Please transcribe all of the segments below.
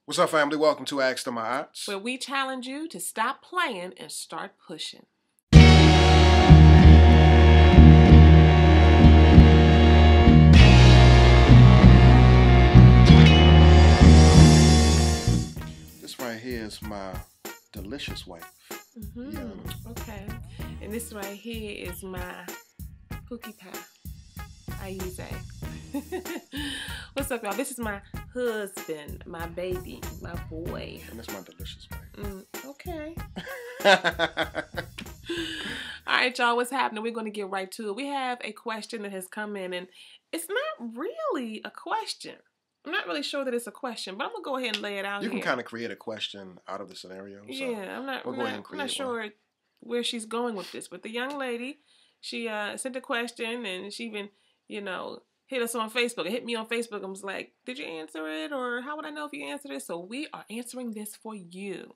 What's up, family? Welcome to Ask to My Ops, where we challenge you to stop playing and start pushing. This right here is my delicious wife. Yeah. Okay. And this right here is my cookie pie. Aize. What's up, y'all? This is my husband, my baby, my boy. And that's my delicious wife. Okay. All right, y'all, what's happening? We're going to get right to it. We have a question that has come in, and it's not really a question. I'm not really sure that it's a question, but I'm going to go ahead and lay it out You here. can kind of create a question out of the scenario. So yeah, I'm not sure where she's going with this, but the young lady, she sent a question, and she even, hit us on Facebook. It hit me on Facebook and was like, did you answer it? Or how would I know if you answered it? So we are answering this for you.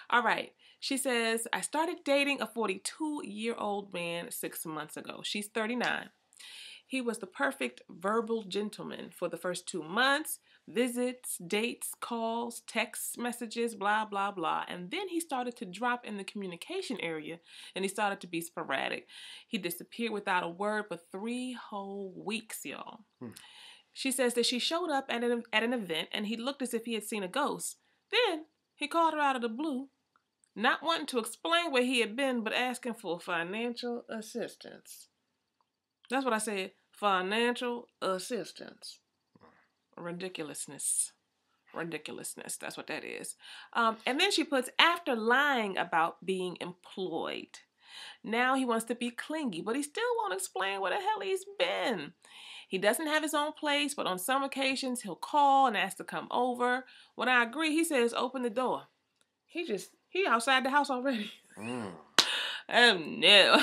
All right. She says, I started dating a 42-year-old man 6 months ago. She's 39. He was the perfect verbal gentleman for the first 2 months. Visits, dates, calls, text messages, blah, blah, blah. And then he started to drop in the communication area, and he started to be sporadic. He disappeared without a word for 3 whole weeks, y'all. She says that she showed up at an event, and he looked as if he had seen a ghost. Then he called her out of the blue, not wanting to explain where he had been, but asking for financial assistance. That's what I said, financial assistance. Ridiculousness. That's what that is. And then she puts, after lying about being employed. Now he wants to be clingy, but he still won't explain where the hell he's been. He doesn't have his own place, but on some occasions he'll call and ask to come over. When I agree, he says, open the door. He outside the house already. No,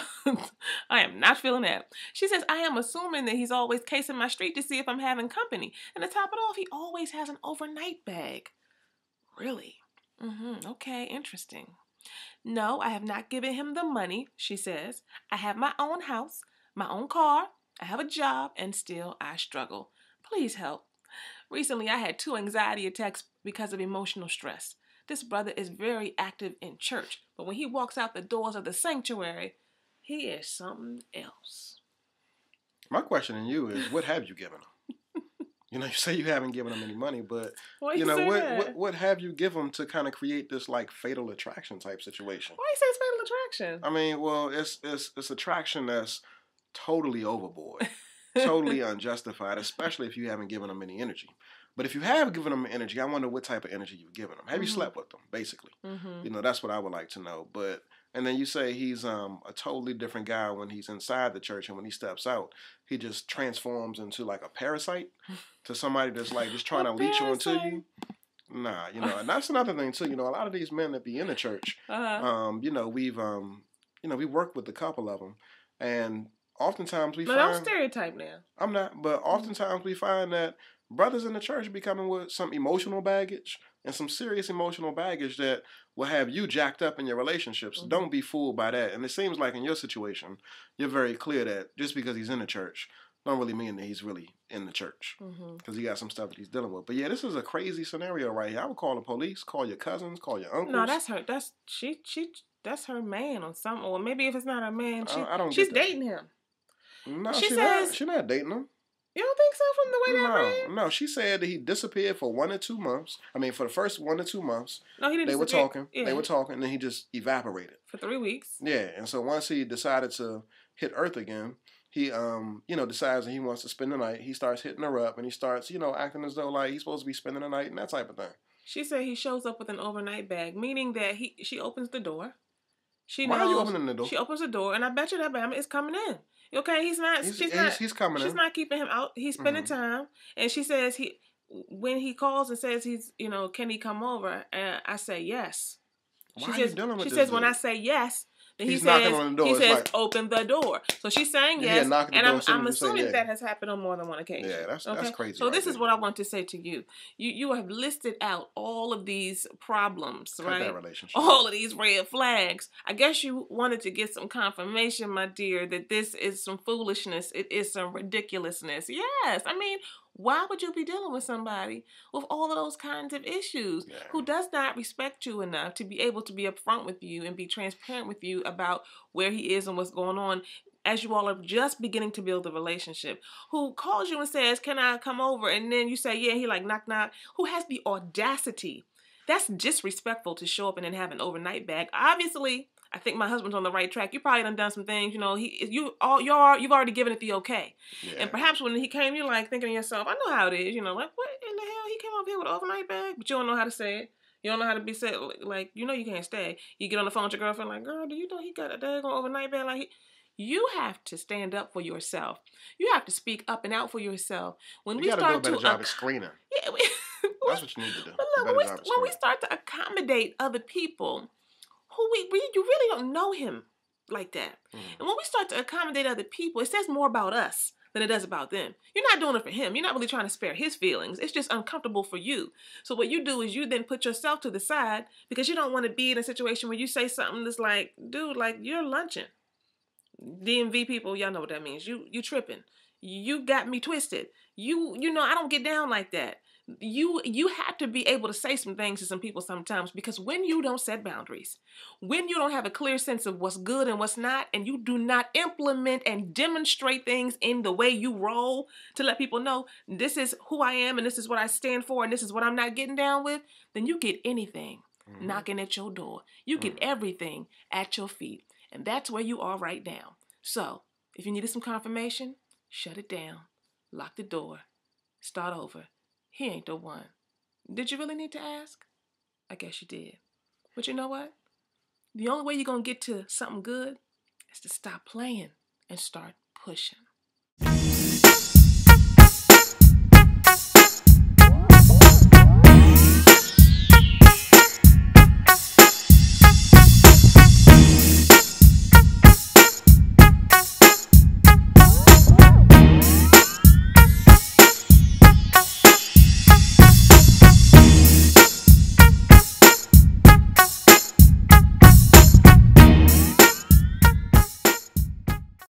I am not feeling that. She says, I am assuming that he's always casing my street to see if I'm having company. And to top it off, he always has an overnight bag. Really? Okay, interesting. No, I have not given him the money, she says. I have my own house, my own car, I have a job, and still I struggle. Please help. Recently, I had 2 anxiety attacks because of emotional stress. This brother is very active in church, but when he walks out the doors of the sanctuary, he is something else. My question to you is, what have you given him? You say you haven't given him any money, but what have you given him to kind of create this like fatal attraction type situation? Why you say it's fatal attraction? I mean, well, it's attraction that's totally overboard, totally unjustified, especially if you haven't given him any energy. But if you have given them energy, I wonder what type of energy you've given them. Have you slept with them, basically? That's what I would like to know. And then you say he's a totally different guy when he's inside the church, and when he steps out, he just transforms into like a parasite to somebody that's like just trying to leech onto you. Nah, and that's another thing too. A lot of these men that be in the church, we've worked with a couple of them, and oftentimes we find. But don't stereotype now. I'm not, but oftentimes we find that brothers in the church be coming with some emotional baggage and some serious emotional baggage that will have you jacked up in your relationships. Don't be fooled by that. And it seems like in your situation, you're very clear that just because he's in the church don't really mean that he's really in the church, because he got some stuff that he's dealing with. But yeah, this is a crazy scenario right here. I would call the police, call your cousins, call your uncles. No, that's her. That's her man or something. Or maybe if it's not her man, she's dating him. No, she's not dating him. You don't think so from the way that ran? No, she said that he disappeared for 1 to 2 months. I mean, for the first 1 to 2 months. No, he didn't. They were talking, and then he just evaporated. For 3 weeks. Yeah, and so once he decided to hit Earth again, he, decides that he wants to spend the night. He starts hitting her up, and he starts, acting as though like he's supposed to be spending the night and that type of thing. She said he shows up with an overnight bag, meaning that she opens the door. Why are you opening the door? She opens the door, and I bet you that bag is coming in. Okay, he's coming in. She's not keeping him out. He's spending time, and she says when he calls and says can he come over? And I say yes. Why are you dealing with this? She says when I say yes, then he says open the door. So she's saying yes, and I'm assuming that has happened on more than one occasion. Yeah, that's crazy. So this is what I want to say to you. You have listed out all of these problems, right? That relationship. All of these red flags. I guess you wanted to get some confirmation, my dear, that this is some foolishness. It is some ridiculousness. Yes, I mean, Why would you be dealing with somebody with all of those kinds of issues who does not respect you enough to be able to be upfront with you and be transparent with you about where he is and what's going on as you all are just beginning to build a relationship, who calls you and says, can I come over? And then you say, yeah, he like, knock, knock, who has the audacity. That's disrespectful to show up and then have an overnight bag. Obviously, I think my husband's on the right track. You probably done some things, you know. You've already given it the okay, and perhaps when he came, you're like thinking to yourself, I know how it is, you know, like what in the hell he came up here with an overnight bag, but you don't know how to say it. You don't know how to be said, like you know you can't stay. You get on the phone with your girlfriend, like, girl, do you know he got a daggone overnight bag? Like you have to stand up for yourself. You have to speak up and out for yourself. When we start to do a better job of screening, that's what you need to do. But look, when we start to accommodate other people who you really don't know him like that. And when we start to accommodate other people, it says more about us than it does about them. You're not doing it for him. You're not really trying to spare his feelings. It's just uncomfortable for you. So what you do is you then put yourself to the side because you don't want to be in a situation where you say something that's like, dude, like you're lunching. DMV people, y'all know what that means. You tripping. You got me twisted. You know, I don't get down like that. You have to be able to say some things to some people sometimes, because when you don't set boundaries, when you don't have a clear sense of what's good and what's not, and you do not implement and demonstrate things in the way you roll to let people know this is who I am and this is what I stand for and this is what I'm not getting down with, then you get anything knocking at your door. You get everything at your feet. And that's where you are right now. So if you needed some confirmation, shut it down, lock the door, start over. He ain't the one. Did you really need to ask? I guess you did. But you know what? The only way you're going to get to something good is to stop playing and start pushing.